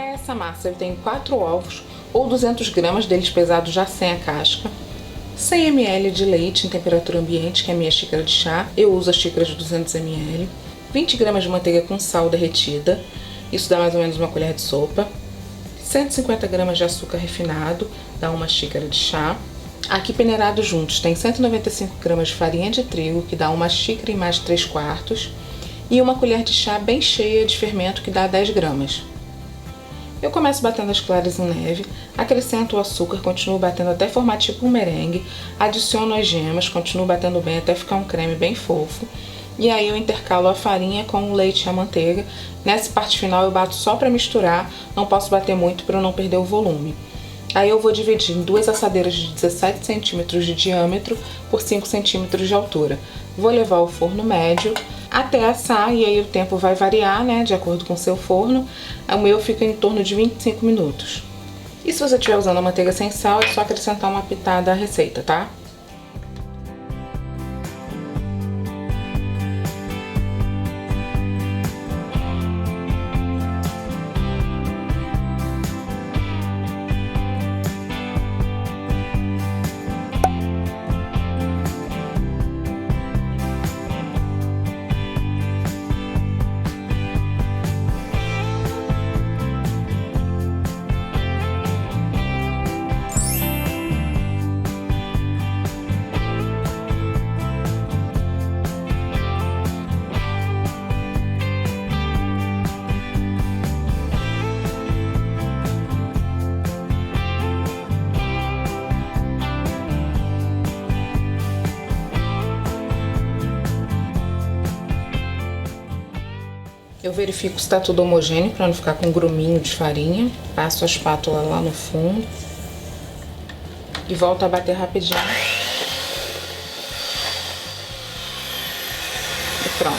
Para essa massa eu tenho 4 ovos ou 200 gramas deles pesados já sem a casca, 100 ml de leite em temperatura ambiente, que é a minha xícara de chá, eu uso a xícara de 200 ml, 20 gramas de manteiga com sal derretida, isso dá mais ou menos uma colher de sopa, 150 gramas de açúcar refinado, dá uma xícara de chá. Aqui peneirado juntos tem 195 gramas de farinha de trigo, que dá uma xícara e mais 3/4, e uma colher de chá bem cheia de fermento, que dá 10 gramas. Eu começo batendo as claras em neve, acrescento o açúcar, continuo batendo até formar tipo um merengue, adiciono as gemas, continuo batendo bem até ficar um creme bem fofo, e aí eu intercalo a farinha com o leite e a manteiga. Nessa parte final eu bato só para misturar, não posso bater muito para não perder o volume. Aí eu vou dividir em 2 assadeiras de 17 centímetros de diâmetro por 5 centímetros de altura. Vou levar ao forno médio até assar, e aí o tempo vai variar, né, de acordo com o seu forno. O meu fica em torno de 25 minutos. E se você estiver usando a manteiga sem sal, é só acrescentar uma pitada à receita, tá? Eu verifico se está tudo homogêneo para não ficar com gruminho de farinha. Passo a espátula lá no fundo e volto a bater rapidinho. E pronto.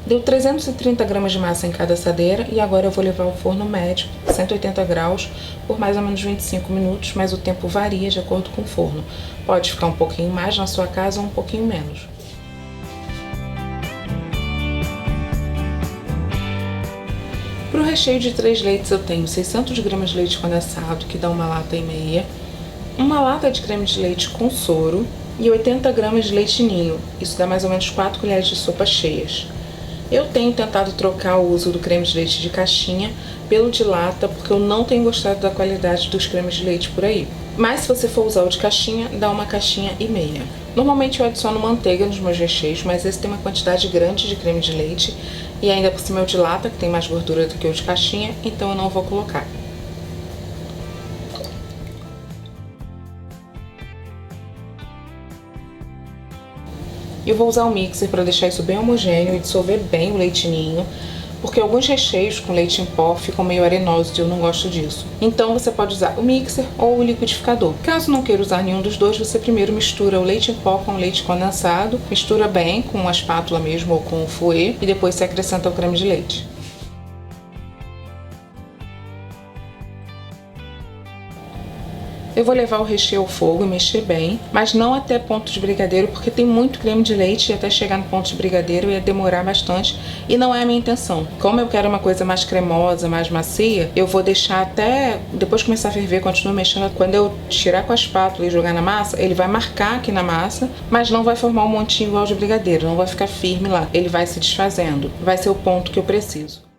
Deu 330 gramas de massa em cada assadeira, e agora eu vou levar ao forno médio, 180 graus, por mais ou menos 25 minutos, mas o tempo varia de acordo com o forno. Pode ficar um pouquinho mais na sua casa ou um pouquinho menos. Para o recheio de 3 leites eu tenho 600 gramas de leite condensado, que dá uma lata e meia, uma lata de creme de leite com soro e 80 gramas de leite ninho, isso dá mais ou menos 4 colheres de sopa cheias. Eu tenho tentado trocar o uso do creme de leite de caixinha pelo de lata, porque eu não tenho gostado da qualidade dos cremes de leite por aí. Mas se você for usar o de caixinha, dá uma caixinha e meia. Normalmente eu adiciono manteiga nos meus recheios, mas esse tem uma quantidade grande de creme de leite, e ainda por cima é o de lata, que tem mais gordura do que o de caixinha, então eu não vou colocar. Eu vou usar o mixer para deixar isso bem homogêneo e dissolver bem o leite ninho, porque alguns recheios com leite em pó ficam meio arenosos e eu não gosto disso. Então você pode usar o mixer ou o liquidificador. Caso não queira usar nenhum dos dois, você primeiro mistura o leite em pó com o leite condensado, mistura bem com a espátula mesmo ou com o fouet, e depois você acrescenta o creme de leite. Eu vou levar o recheio ao fogo e mexer bem, mas não até ponto de brigadeiro, porque tem muito creme de leite e até chegar no ponto de brigadeiro ia demorar bastante, e não é a minha intenção. Como eu quero uma coisa mais cremosa, mais macia, eu vou deixar até depois que começar a ferver, continuo mexendo. Quando eu tirar com a espátula e jogar na massa, ele vai marcar aqui na massa, mas não vai formar um montinho igual de brigadeiro, não vai ficar firme lá, ele vai se desfazendo. Vai ser o ponto que eu preciso.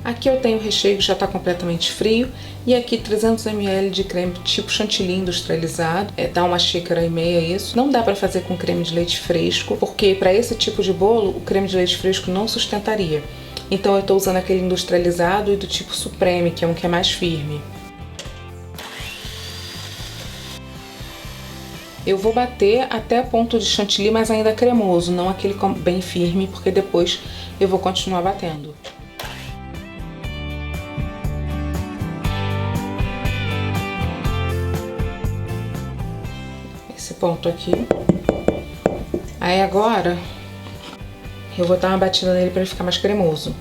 Aqui eu tenho o recheio que já está completamente frio, e aqui 300 ml de creme tipo chantilly industrializado, dá uma xícara e meia isso. Não dá para fazer com creme de leite fresco, porque para esse tipo de bolo o creme de leite fresco não sustentaria. Então eu estou usando aquele industrializado e do tipo Supreme, que é um que é mais firme. Eu vou bater até ponto de chantilly, mas ainda cremoso, não aquele bem firme, porque depois eu vou continuar batendo. ponto aqui. Aí agora eu vou dar uma batida nele para ele ficar mais cremoso.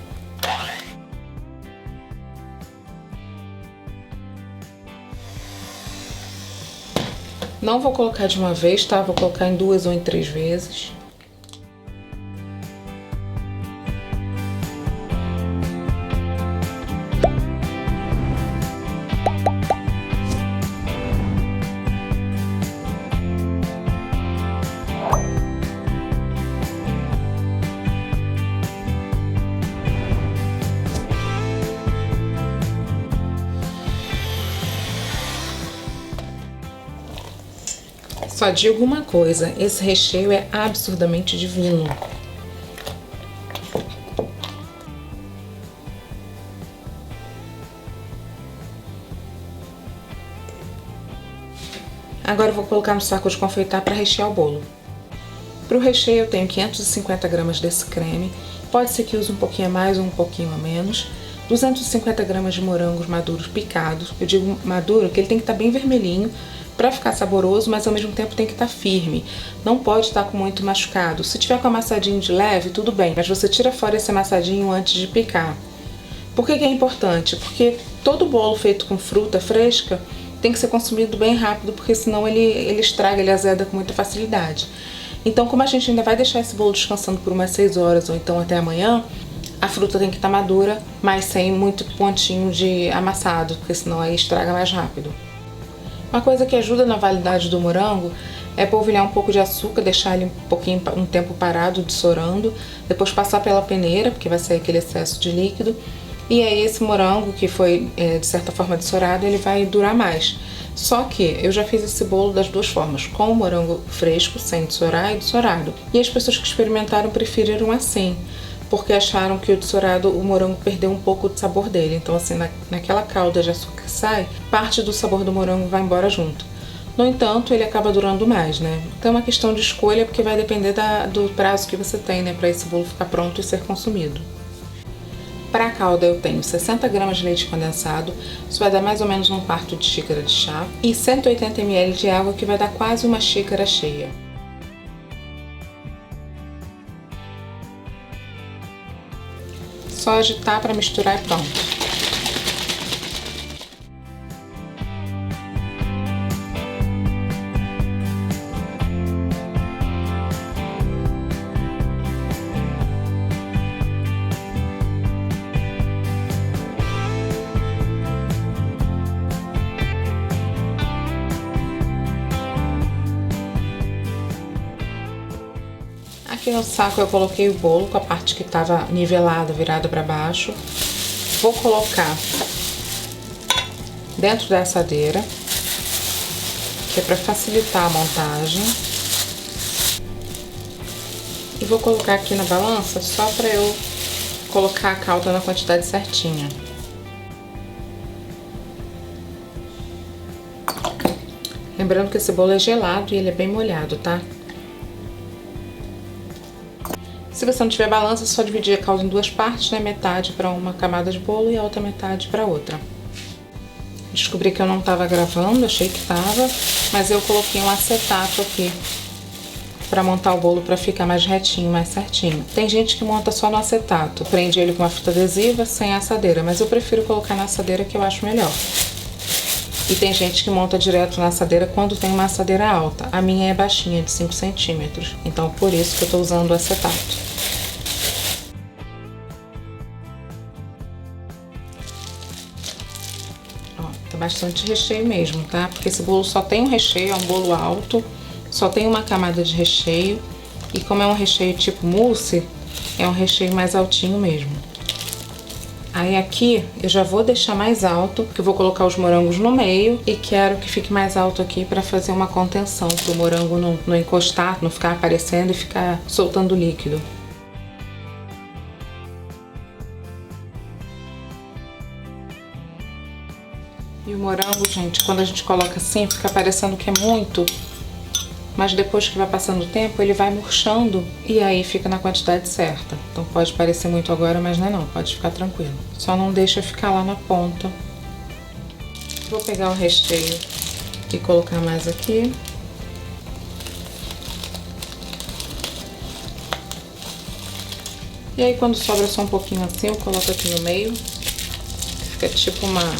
Não vou colocar de uma vez, tá? Vou colocar em 2 ou em 3 vezes. Só digo uma coisa, esse recheio é absurdamente divino. Agora eu vou colocar no saco de confeitar para rechear o bolo. Para o recheio eu tenho 550 gramas desse creme, pode ser que use um pouquinho a mais ou um pouquinho a menos. 250 gramas de morangos maduros picados, eu digo maduro porque ele tem que estar bem vermelhinho, para ficar saboroso, mas ao mesmo tempo tem que estar firme. Não pode estar com muito machucado. Se tiver com amassadinho de leve, tudo bem, mas você tira fora esse amassadinho antes de picar. Por que é importante? Porque todo bolo feito com fruta fresca tem que ser consumido bem rápido, porque senão ele estraga, ele azeda com muita facilidade. Então, como a gente ainda vai deixar esse bolo descansando por umas 6 horas ou então até amanhã, a fruta tem que estar madura, mas sem muito pontinho de amassado, porque senão aí estraga mais rápido. Uma coisa que ajuda na validade do morango é polvilhar um pouco de açúcar, deixar ele um tempo parado, dessorando, depois passar pela peneira, porque vai sair aquele excesso de líquido, e aí esse morango que foi de certa forma dessorado, ele vai durar mais. Só que eu já fiz esse bolo das duas formas, com o morango fresco, sem dessorar, e dessorado. E as pessoas que experimentaram preferiram assim, porque acharam que o dessorado, o morango perdeu um pouco do sabor dele. Então assim, naquela calda de açúcar que sai, parte do sabor do morango vai embora junto. No entanto, ele acaba durando mais, né? Então é uma questão de escolha, porque vai depender do prazo que você tem, né, para esse bolo ficar pronto e ser consumido. Para a calda eu tenho 60 gramas de leite condensado, isso vai dar mais ou menos 1/4 de xícara de chá, e 180 ml de água, que vai dar quase uma xícara cheia. Só agitar para misturar e pronto. Aqui no saco eu coloquei o bolo com a parte que estava nivelada, virada para baixo. Vou colocar dentro da assadeira, que é para facilitar a montagem. E vou colocar aqui na balança só para eu colocar a calda na quantidade certinha. Lembrando que esse bolo é gelado e ele é bem molhado, tá? Se você não tiver balança, é só dividir a calda em 2 partes, né? Metade para uma camada de bolo e a outra metade para outra. Descobri que eu não estava gravando, achei que estava, mas eu coloquei um acetato aqui para montar o bolo, para ficar mais retinho, mais certinho. Tem gente que monta só no acetato, prende ele com uma fita adesiva sem assadeira, mas eu prefiro colocar na assadeira, que eu acho melhor. E tem gente que monta direto na assadeira quando tem uma assadeira alta. A minha é baixinha, de 5 centímetros, então por isso que eu tô usando o acetato. Ó, tá bastante recheio mesmo, tá? Porque esse bolo só tem um recheio, é um bolo alto, só tem uma camada de recheio. E como é um recheio tipo mousse, é um recheio mais altinho mesmo. Aí aqui eu já vou deixar mais alto, porque eu vou colocar os morangos no meio e quero que fique mais alto aqui para fazer uma contenção, para o morango não encostar, não ficar aparecendo e ficar soltando líquido. E o morango, gente, quando a gente coloca assim, fica parecendo que é muito, mas depois que vai passando o tempo, ele vai murchando e aí fica na quantidade certa. Então pode parecer muito agora, mas não é não, pode ficar tranquilo. Só não deixa ficar lá na ponta. Vou pegar o recheio e colocar mais aqui. E aí quando sobra só um pouquinho assim, eu coloco aqui no meio. Fica tipo uma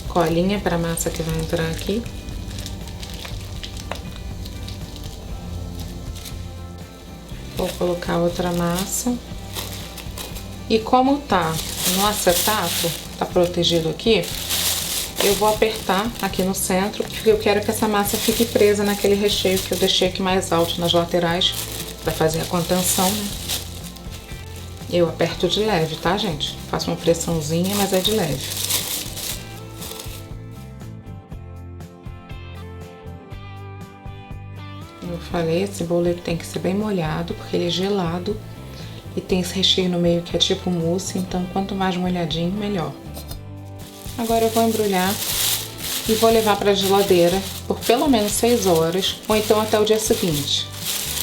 colinha para a massa que vai entrar aqui. Vou colocar outra massa. E como tá no acetato, tá protegido aqui, eu vou apertar aqui no centro, porque eu quero que essa massa fique presa naquele recheio que eu deixei aqui mais alto nas laterais, para fazer a contenção, né? Eu aperto de leve, tá, gente? Faço uma pressãozinha, mas é de leve. Como eu falei, esse bolo tem que ser bem molhado, porque ele é gelado. E tem esse recheio no meio que é tipo mousse, então quanto mais molhadinho, melhor. Agora eu vou embrulhar e vou levar para a geladeira por pelo menos 6 horas, ou então até o dia seguinte.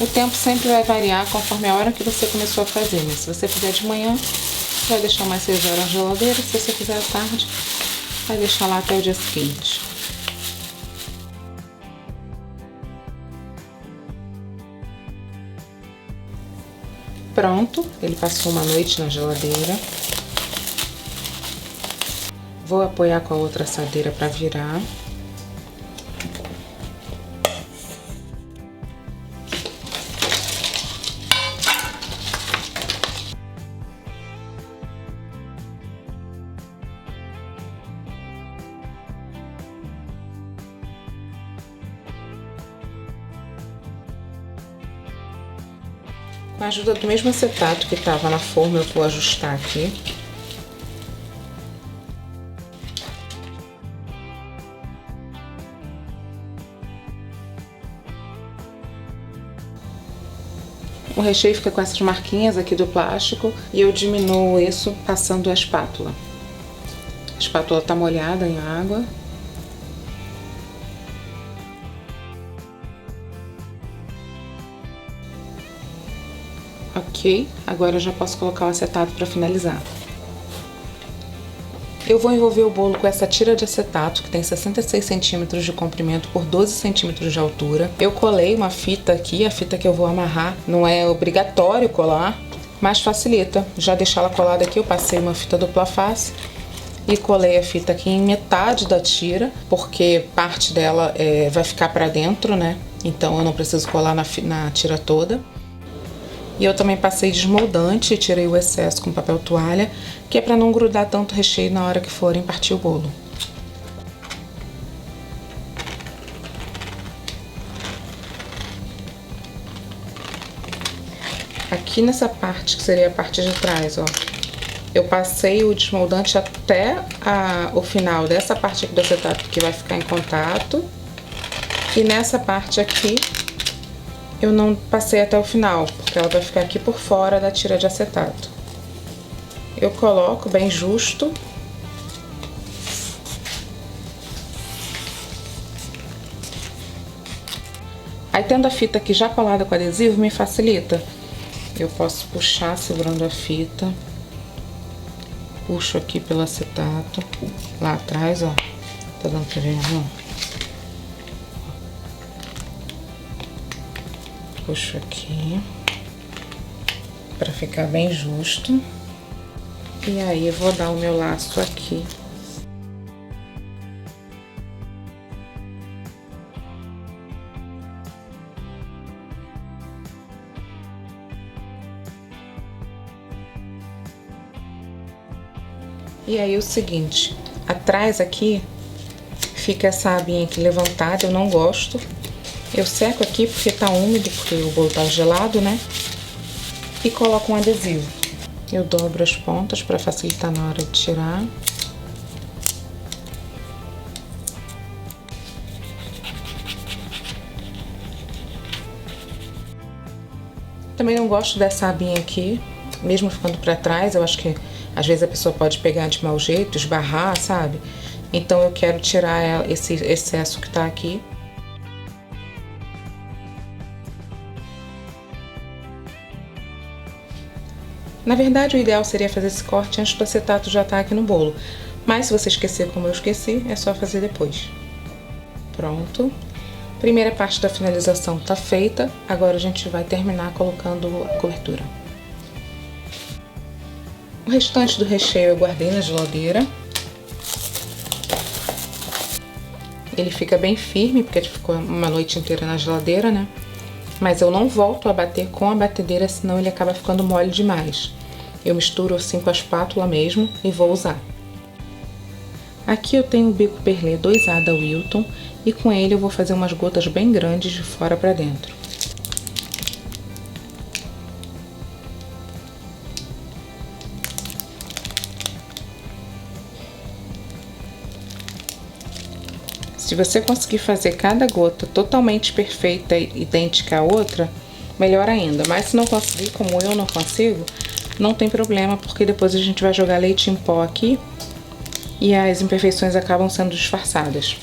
O tempo sempre vai variar conforme a hora que você começou a fazer, né? Se você fizer de manhã, você vai deixar mais 6 horas na geladeira. Se você fizer à tarde, vai deixar lá até o dia seguinte. Pronto, ele passou uma noite na geladeira. Vou apoiar com a outra assadeira para virar. Com a ajuda do mesmo acetato que estava na forma, eu vou ajustar aqui. O recheio fica com essas marquinhas aqui do plástico e eu diminuo isso passando a espátula. A espátula tá molhada em água. Ok, agora eu já posso colocar o acetato para finalizar. Eu vou envolver o bolo com essa tira de acetato, que tem 66 centímetros de comprimento por 12 centímetros de altura. Eu colei uma fita aqui, a fita que eu vou amarrar. Não é obrigatório colar, mas facilita. Já deixar ela colada aqui, eu passei uma fita dupla face e colei a fita aqui em metade da tira, porque parte dela vai ficar para dentro, né? Então eu não preciso colar na tira toda. E eu também passei desmoldante e tirei o excesso com papel toalha, que é para não grudar tanto recheio na hora que forem partir o bolo. Aqui nessa parte, que seria a parte de trás, ó, eu passei o desmoldante até o final dessa parte aqui do acetato, que vai ficar em contato. E nessa parte aqui, eu não passei até o final, porque ela vai ficar aqui por fora da tira de acetato. Eu coloco bem justo. Aí, tendo a fita aqui já colada com adesivo, me facilita. Eu posso puxar segurando a fita. Puxo aqui pelo acetato. Lá atrás, ó. Tá dando pra ver, não? Puxo aqui para ficar bem justo. E aí eu vou dar o meu laço aqui. E aí o seguinte, atrás aqui fica essa abinha aqui levantada, eu não gosto. Eu seco aqui porque tá úmido, porque o bolo tá gelado, né? E coloco um adesivo. Eu dobro as pontas para facilitar na hora de tirar. Também não gosto dessa abinha aqui, mesmo ficando para trás. Eu acho que às vezes a pessoa pode pegar de mau jeito, esbarrar, sabe? Então eu quero tirar esse excesso que tá aqui. Na verdade, o ideal seria fazer esse corte antes do acetato já estar aqui no bolo. Mas se você esquecer como eu esqueci, é só fazer depois. Pronto. Primeira parte da finalização tá feita. Agora a gente vai terminar colocando a cobertura. O restante do recheio eu guardei na geladeira. Ele fica bem firme, porque ficou uma noite inteira na geladeira, né? Mas eu não volto a bater com a batedeira, senão ele acaba ficando mole demais. Eu misturo assim com a espátula mesmo e vou usar. Aqui eu tenho o bico perlê 2A da Wilton e com ele eu vou fazer umas gotas bem grandes de fora para dentro. Se você conseguir fazer cada gota totalmente perfeita e idêntica à outra, melhor ainda. Mas se não conseguir, como eu não consigo, não tem problema, porque depois a gente vai jogar leite em pó aqui e as imperfeições acabam sendo disfarçadas.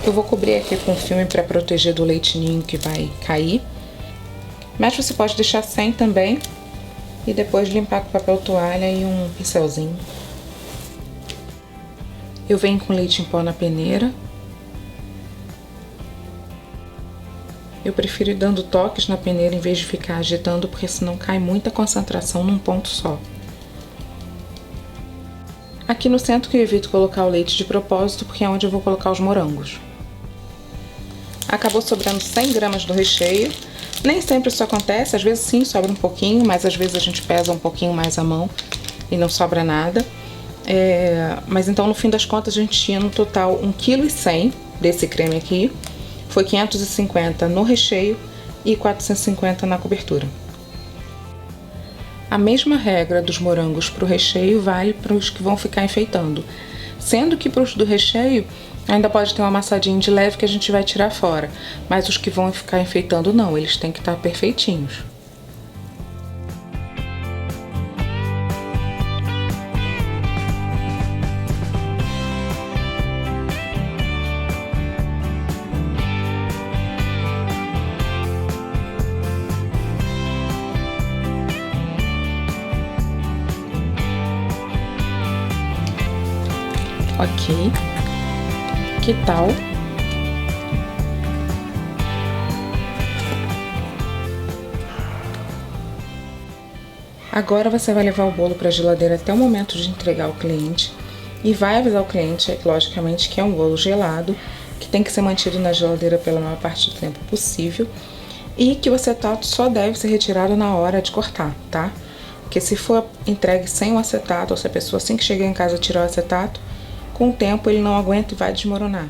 Eu vou cobrir aqui com filme para proteger do leite ninho que vai cair. Mas você pode deixar sem também e depois limpar com papel toalha e um pincelzinho. Eu venho com leite em pó na peneira. Eu prefiro ir dando toques na peneira em vez de ficar agitando, porque senão cai muita concentração num ponto só. Aqui no centro que eu evito colocar o leite de propósito, porque é onde eu vou colocar os morangos. Acabou sobrando 100 gramas do recheio. Nem sempre isso acontece, às vezes sim sobra um pouquinho, mas às vezes a gente pesa um pouquinho mais a mão e não sobra nada. Mas então no fim das contas a gente tinha no total 1,1 kg desse creme aqui. Foi 550 no recheio e 450 na cobertura. A mesma regra dos morangos para o recheio vale para os que vão ficar enfeitando. Sendo que para os do recheio ainda pode ter uma amassadinha de leve que a gente vai tirar fora. Mas os que vão ficar enfeitando não, eles têm que estar perfeitinhos. Ok, que tal? Agora você vai levar o bolo para a geladeira até o momento de entregar ao cliente e vai avisar o cliente, logicamente, que é um bolo gelado, que tem que ser mantido na geladeira pela maior parte do tempo possível e que o acetato só deve ser retirado na hora de cortar, tá? Porque se for entregue sem o acetato, ou se a pessoa assim que chegar em casa tirar o acetato, com o tempo ele não aguenta e vai desmoronar.